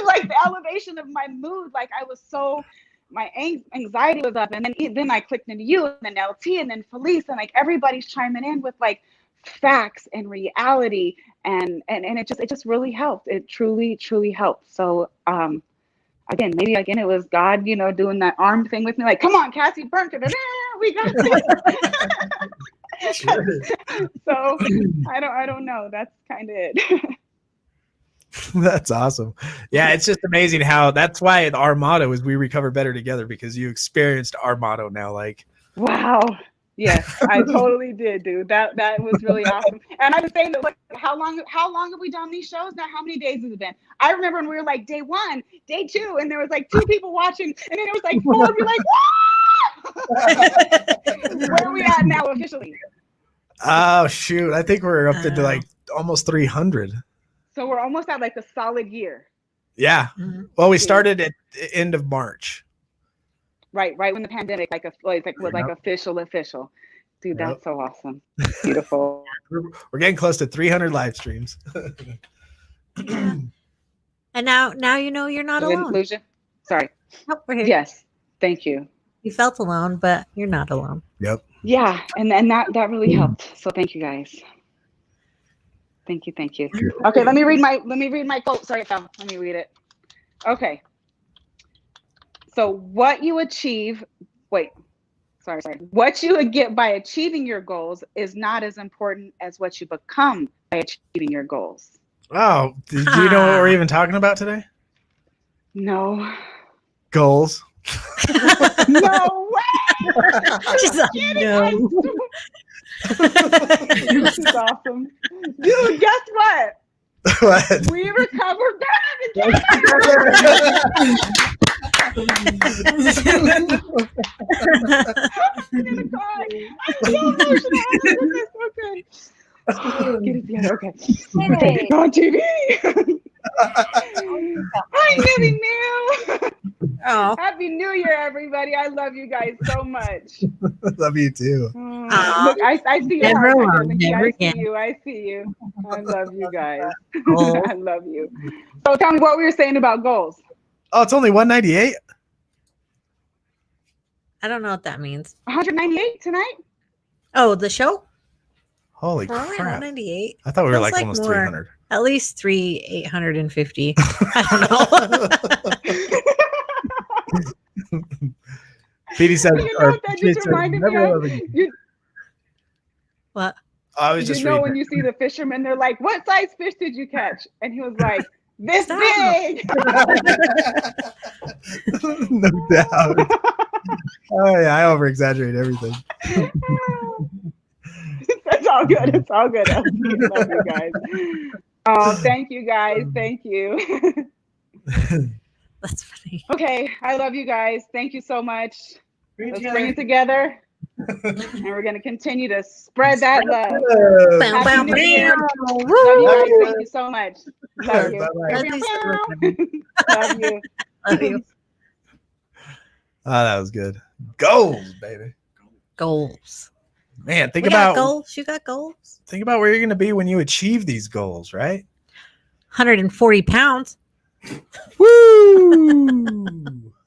like the elevation of my mood. Like I was so. My anxiety was up, and then I clicked into you, and then LT, and then Felice, and like everybody's chiming in with like facts and reality, and it just really helped. It truly helped. So again, it was God, doing that arm thing with me, like, come on, Cassie, burn it, we got this. Sure. So I don't know. That's kind of it. That's awesome. Yeah, it's just amazing how that's why our motto is we recover better together, because you experienced our motto now. Like, wow. Yes, I totally did, dude. That was really awesome. And I was saying that, like, how long have we done these shows now? How many days has it been? I remember when we were like day 1, day 2, and there was like 2 people watching, and then there was like 4. You're like, where are we at now officially? Oh shoot, I think we're up to like almost 300. So we're almost at like a solid year. Yeah. Mm-hmm. Well, we started at the end of March. Right when the pandemic was official. Dude, that's so awesome. Beautiful. We're getting close to 300 live streams. And now you're not alone. Inclusion. Sorry. Oh, we're here. Yes. Thank you. You felt alone, but you're not alone. Yep. Yeah, and that really helped. So thank you guys. Thank you. Okay, let me read my quote. Sorry, fam. Let me read it. Okay. So what you achieve, what you get by achieving your goals is not as important as what you become by achieving your goals. Oh, do you know what we're even talking about today? No. Goals. No way. She's like, no. This is awesome. Dude, guess what? What? We recovered better together. I'm gonna cry. I'm so emotional. Oh my goodness. Okay. Get it together. Okay. Hey. On TV. Hi, Nibby New. Oh. Happy New Year, everybody. I love you guys so much. Love you too. Look, I see you. I see you. I love you guys. Oh. I love you. So tell me what we were saying about goals. Oh, it's only 198? I don't know what that means. 198 tonight? Oh, the show? Holy crap. 198? I thought we were like almost more, 300. At least 850. I don't know. Petey said, that just reminded me of. What? I was just when you see the fishermen, they're like, what size fish did you catch? And he was like, this big. No doubt. Oh yeah, I over exaggerate everything. It's all good. It's all good. I love you guys. Oh, thank you guys. Thank you. That's funny. Okay, I love you guys. Thank you so much. Let's bring it together. And we're going to continue to spread that love. Happy New Year. Love you guys. Thank you so much. Love you. Love you. Love you. Oh, that was good. Goals, baby. Goals. Man, think we about got goals. You got goals. Think about where you're going to be when you achieve these goals, right? 140 pounds. Woo!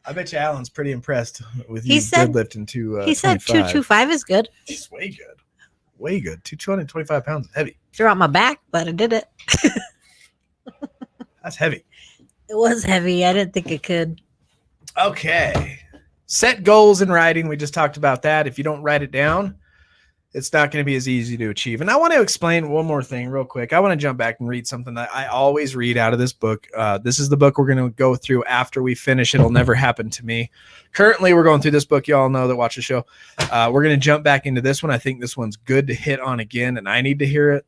I bet you Alan's pretty impressed with you deadlifting to. He said 225 is good. It's way good. Way good. 225 pounds is heavy. Threw out my back, but I did it. That's heavy. It was heavy. I didn't think it could. Okay. Set goals in writing. We just talked about that. If you don't write it down, it's not going to be as easy to achieve. And I want to explain one more thing real quick. I want to jump back and read something that I always read out of this book. This is the book we're going to go through after we finish It'll Never Happen to Me. Currently, we're going through this book. You all know that watch the show. We're going to jump back into this one. I think this one's good to hit on again, and I need to hear it.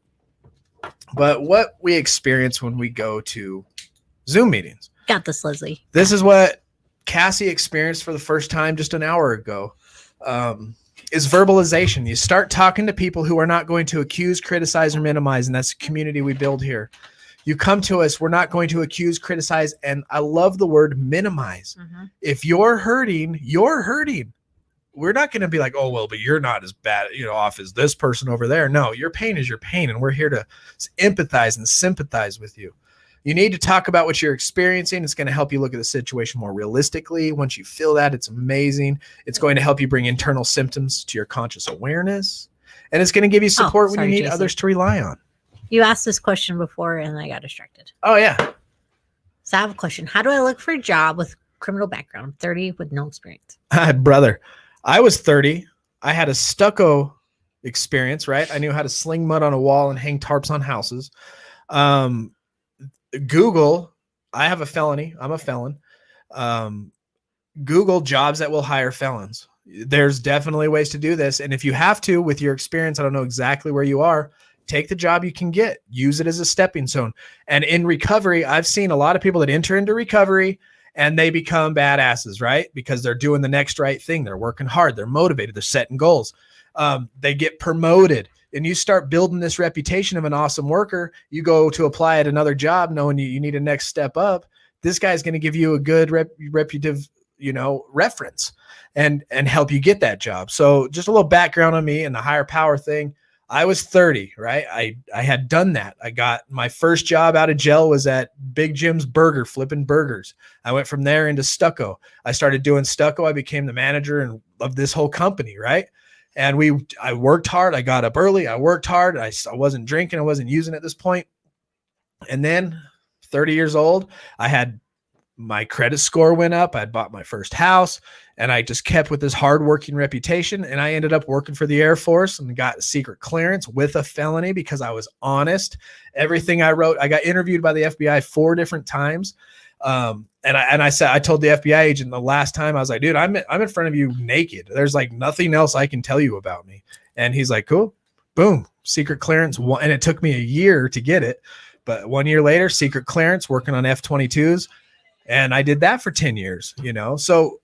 But what we experience when we go to Zoom meetings. Got this, Leslie. This is what Cassie experienced for the first time just an hour ago. Is verbalization. You start talking to people who are not going to accuse, criticize, or minimize, and that's the community we build here. You come to us, we're not going to accuse, criticize, and I love the word minimize. If you're hurting, you're hurting. We're not going to be like, oh, well, but you're not as bad, off as this person over there. No, your pain is your pain, and we're here to empathize and sympathize with you. You need to talk about what you're experiencing. It's going to help you look at the situation more realistically. Once you feel that, it's amazing. It's going to help you bring internal symptoms to your conscious awareness, and it's going to give you support when you need Jason. others to rely on. You asked this question before, and I got distracted. Oh, yeah. So I have a question. How do I look for a job with criminal background? I'm 30 with no experience. Brother, I was 30. I had a stucco experience, right? I knew how to sling mud on a wall and hang tarps on houses. Google, I have a felony. I'm a felon. Google jobs that will hire felons. There's definitely ways to do this. And if you have to, with your experience, I don't know exactly where you are, take the job you can get. Use it as a stepping stone. And in recovery, I've seen a lot of people that enter into recovery and they become badasses, right? Because they're doing the next right thing. They're working hard. They're motivated. They're setting goals. They get promoted. And you start building this reputation of an awesome worker. You go to apply at another job knowing you need a next step up. This guy's going to give you a good reputative, reference and help you get that job. So just a little background on me and the higher power thing. I was 30, right? I had done that. I got my first job out of jail was at Big Jim's Burger, flipping burgers. I went from there into stucco. I started doing stucco. I became the manager of this whole company, right? And I worked hard. I got up early. I worked hard. I wasn't drinking. I wasn't using at this point. And then 30 years old, I had my credit score went up. I'd bought my first house and I just kept with this hardworking reputation. And I ended up working for the Air Force and got a secret clearance with a felony because I was honest. Everything I wrote, I got interviewed by the FBI 4 different times. And I told the FBI agent the last time, I was like, dude, I'm in front of you naked. There's like nothing else I can tell you about me. And he's like, cool, boom, secret clearance. And it took me a year to get it. But 1 year later, secret clearance, working on F-22s. And I did that for 10 years, so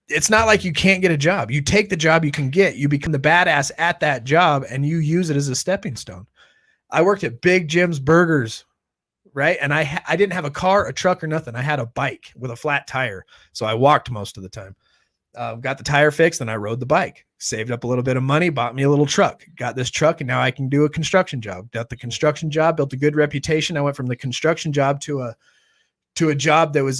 it's not like you can't get a job. You take the job you can get, you become the badass at that job and you use it as a stepping stone. I worked at Big Jim's Burgers, right? And I didn't have a car, a truck or nothing. I had a bike with a flat tire. So I walked most of the time. Got the tire fixed and I rode the bike, saved up a little bit of money, bought me a little truck, got this truck. And now I can do a construction job. Got the construction job, built a good reputation. I went from the construction job to a job that was,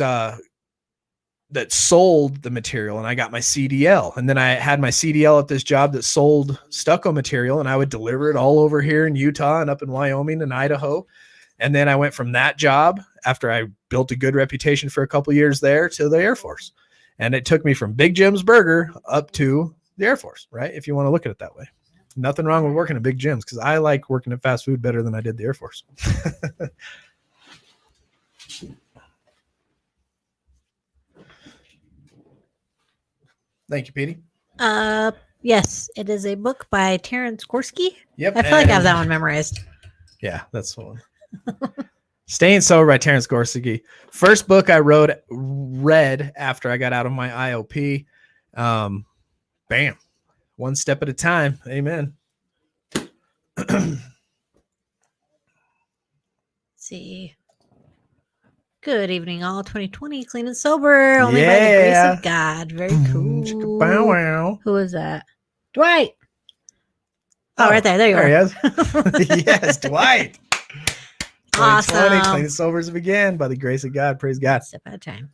that sold the material, and I got my CDL. And then I had my CDL at this job that sold stucco material, and I would deliver it all over here in Utah and up in Wyoming and Idaho. And then I went from that job after I built a good reputation for a couple of years there to the Air Force. And it took me from Big Jim's Burger up to the Air Force, right? If you want to look at it that way. Nothing wrong with working at Big Jim's because I like working at fast food better than I did the Air Force. Thank you, Petey. Yes, it is a book by Terrence Gorski. Yep. I feel like I have that one memorized. Yeah, that's the one. Staying Sober by Terrence Gorski. First book I read after I got out of my IOP. Bam. One step at a time. Amen. See. Good evening, all. 2020, clean and sober, only by the grace of God. Very cool. Bow wow. Who is that? Dwight. Oh, right there. There you are. There he is. Yes, Dwight. 2020, Awesome. clean and sobers began by the grace of God. Praise God. Step at a time.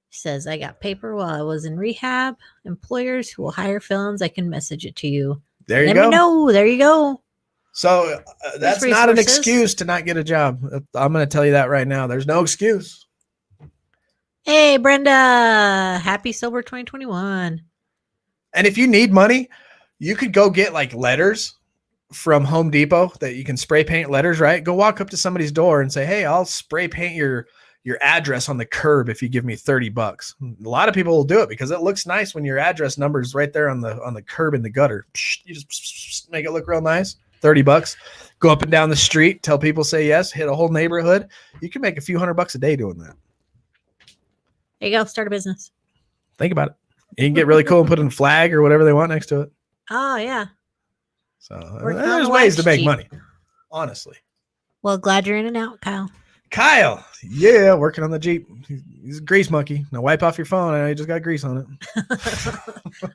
He says, I got paper while I was in rehab. Employers who will hire felons, I can message it to you. There you Let go. me know. There you go. So that's There's not an resources. excuse to not get a job. I'm going to tell you that right now. There's no excuse. Hey, Brenda. Happy Sober 2021. And if you need money, you could go get like letters from Home Depot that you can spray paint letters, right? Go walk up to somebody's door and say, hey, I'll spray paint your address on the curb if you give me $30. A lot of people will do it because it looks nice when your address number is right there on the curb in the gutter. You just make it look real nice. $30. Go up and down the street, tell people say yes, hit a whole neighborhood. You can make a few $100 a day doing that. There you go. Start a business. Think about it. You can get really cool and put in a flag or whatever they want next to it. Oh, yeah. So Working on there's the ways to wax make Jeep. money, honestly. Well, glad you're in and out, Kyle. Kyle, yeah, working on the Jeep. He's a grease monkey. Now wipe off your phone. I know you just got grease on it.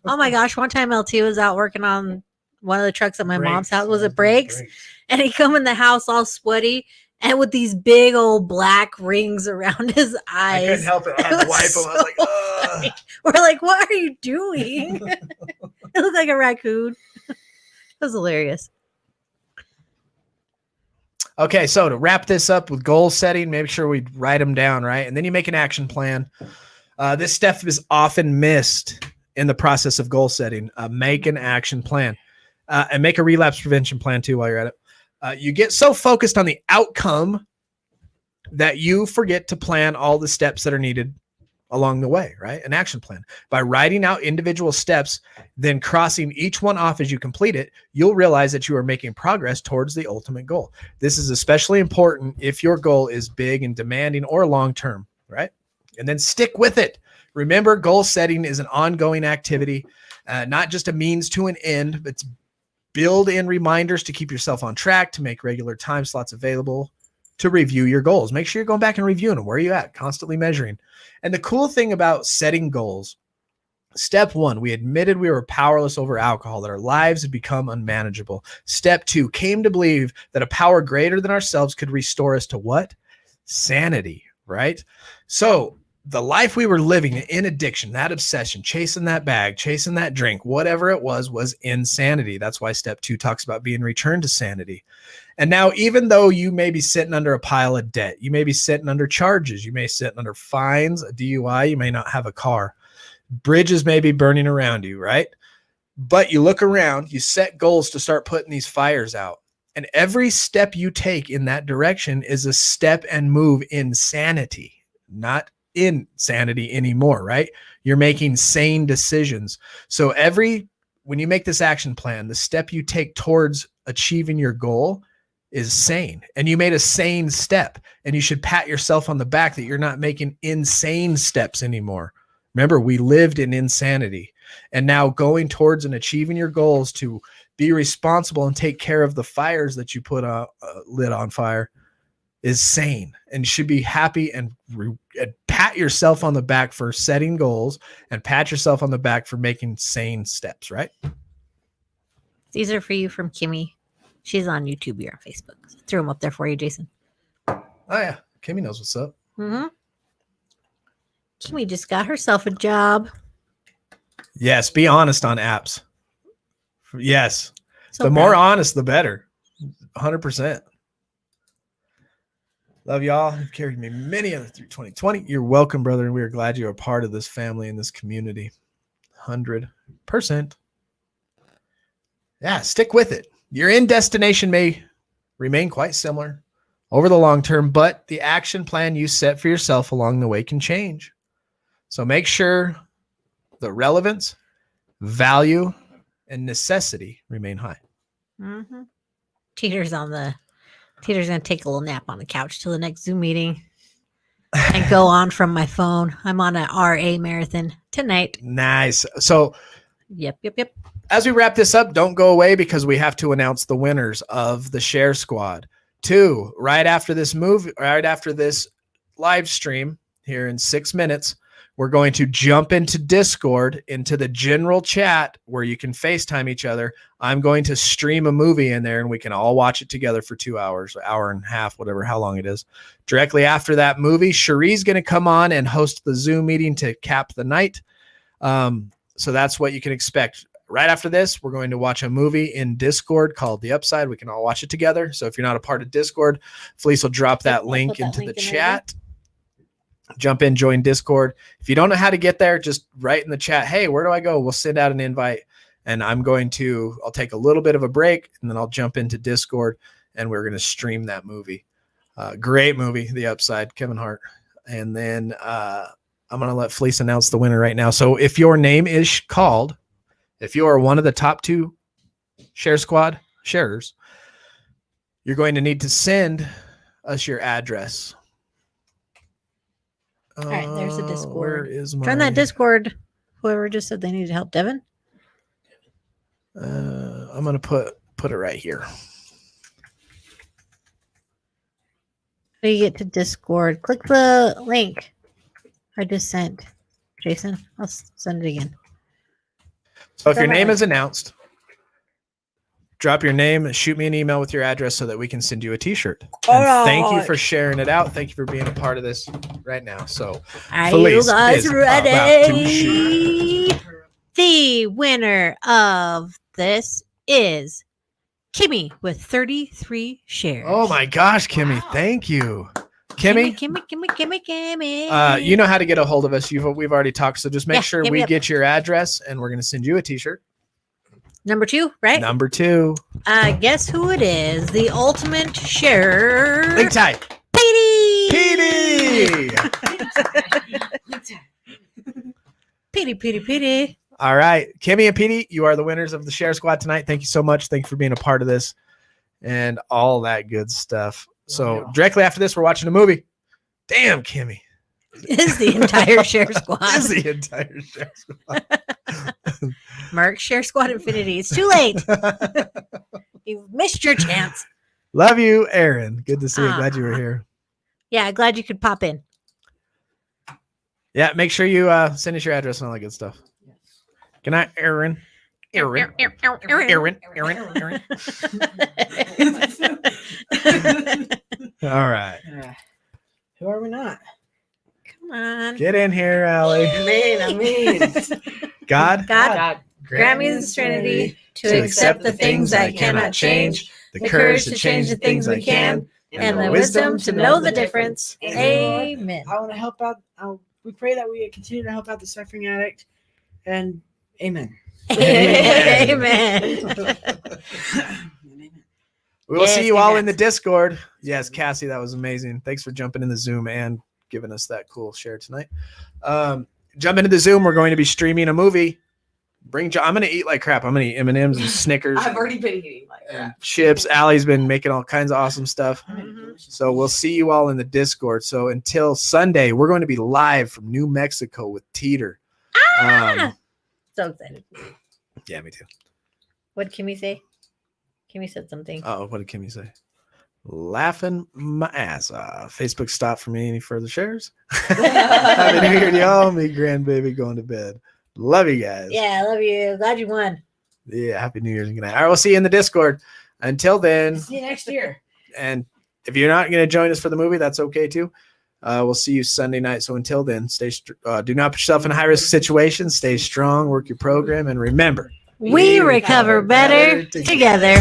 Oh my gosh. One time LT was out working on one of the trucks at my mom's house. Was it brakes? And he come in the house all sweaty and with these big old black rings around his eyes. I couldn't help it. I had to wipe them. I was like, ugh. We're like, what are you doing? It looked like a raccoon. It was hilarious. Okay, so to wrap this up with goal setting, make sure we write them down, right? And then you make an action plan. This step is often missed in the process of goal setting. Make an action plan and make a relapse prevention plan too while you're at it. You get so focused on the outcome that you forget to plan all the steps that are needed along the way, right? An action plan. By writing out individual steps, then crossing each one off as you complete it, you'll realize that you are making progress towards the ultimate goal. This is especially important if your goal is big and demanding or long-term, right? And then stick with it. Remember, goal setting is an ongoing activity, not just a means to an end. It's build in reminders to keep yourself on track, to make regular time slots available, to review your goals. Make sure you're going back and reviewing them. Where are you at? Constantly measuring. And the cool thing about setting goals, step 1, we admitted we were powerless over alcohol, that our lives had become unmanageable. Step 2, came to believe that a power greater than ourselves could restore us to what? Sanity, right? So the life we were living in addiction, that obsession, chasing that bag, chasing that drink, whatever it was insanity. That's why step 2 talks about being returned to sanity. And now, even though you may be sitting under a pile of debt, you may be sitting under charges, you may sit under fines, a DUI, you may not have a car, bridges may be burning around you, right? But you look around, you set goals to start putting these fires out. And every step you take in that direction is a step and move in sanity, not insanity anymore, right? You're making sane decisions. So when you make this action plan, the step you take towards achieving your goal is sane, and you made a sane step, and you should pat yourself on the back that you're not making insane steps anymore. Remember, we lived in insanity, and now going towards and achieving your goals to be responsible and take care of the fires that you put lit on fire is sane, and you should be happy and pat yourself on the back for setting goals and pat yourself on the back for making sane steps, right? These are for you from Kimmy. She's on YouTube here on Facebook. Threw them up there for you, Jason. Oh, yeah. Kimmy knows what's up. Mm-hmm. Kimmy just got herself a job. Yes. Be honest on apps. Yes. So the more proud. honest, the better. 100%. Love y'all. You've carried me many other through 2020. You're welcome, brother. And we are glad you're a part of this family and this community. 100%. Yeah. Stick with it. Your end destination may remain quite similar over the long term, but the action plan you set for yourself along the way can change. So make sure the relevance, value, and necessity remain high. Mm-hmm. Teeter's going to take a little nap on the couch till the next Zoom meeting and go on from my phone. I'm on an RA marathon tonight. Nice. So Yep. as we wrap this up, don't go away because we have to announce the winners of the Share Squad. 2, right after this live stream here in 6 minutes, we're going to jump into Discord, into the general chat where you can FaceTime each other. I'm going to stream a movie in there and we can all watch it together for 2 hours, hour and a half, whatever, how long it is. Directly after that movie, Cherie's going to come on and host the Zoom meeting to cap the night. So that's what you can expect. Right after this, we're going to watch a movie in Discord called The Upside. We can all watch it together. So if you're not a part of Discord, Felice will drop that link into the chat. Jump in, join Discord. If you don't know how to get there, just write in the chat, hey, where do I go? We'll send out an invite. And I'll take a little bit of a break, and then I'll jump into Discord, and we're going to stream that movie. Great movie, The Upside, Kevin Hart. And then I'm going to let Felice announce the winner right now. So if your name is called, if you are one of the top 2 Share Squad sharers, You're going to need to send us your address. All right, there's the Discord. Where is my... Join that Discord. Whoever just said they needed help, Devin. I'm gonna put it right here. How do you get to Discord? Click the link I just sent, Jason. I'll send it again. So if your name is announced, drop your name, shoot me an email with your address so that we can send you a t-shirt. And thank you for sharing it out. Thank you for being a part of this right now. So Are Felice you guys is about to ready? The winner of this is Kimmy with 33 shares. oh my gosh, Kimmy, thank you. Kimmy, Kimmy. you know how to get a hold of us. We've already talked, so just make sure hit me we up. get your address and we're going to send you a t-shirt. Number 2, right? Number 2. Guess who it is? The ultimate share. Link tight. Petey. Petey. Petey. All right. Kimmy and Petey, you are the winners of the Share Squad tonight. Thank you so much. Thank you for being a part of this and all that good stuff. So directly after this, we're watching a movie. Damn, Kimmy. Is the entire Share Squad. Is the entire Share Squad. Merc Share Squad Infinity. It's too late. You've missed your chance. Love you, Aaron. Good to see you. Glad you were here. Yeah, glad you could pop in. Yeah, make sure you send us your address and all that good stuff. Good night, Aaron. Aaron. All right. Who are we not? Come on. Get in here, Allie. I mean. God, Grant me the serenity to accept the things I cannot change, the courage to change the things I can, and the wisdom to know the difference. Amen. I want to help out. We pray that we continue to help out the suffering addict. And amen. Amen. We will see you all in the Discord. Yes, Cassie, that was amazing. Thanks for jumping in the Zoom and giving us that cool share tonight. Jump into the Zoom. We're going to be streaming a movie. I'm going to eat like crap. I'm going to eat M&Ms and Snickers. I've already been eating like and that. chips. Allie's been making all kinds of awesome stuff. Mm-hmm. So we'll see you all in the Discord. So until Sunday, we're going to be live from New Mexico with Teeter. So excited. Yeah, me too. What did Kimmy say? Kimmy said something. Oh, what did Kimmy say? Laughing my ass off. Facebook stopped for me. Any further shares? Happy New Year to y'all. Me, grandbaby, going to bed. Love you guys. Yeah, I love you. Glad you won. Yeah, Happy New Year's and good night. All right, we'll see you in the Discord. Until then, See you next year. and if you're not going to join us for the movie, that's okay too. We'll see you Sunday night. So until then, do not put yourself in high risk situations. Stay strong, work your program, and remember, We recover better together.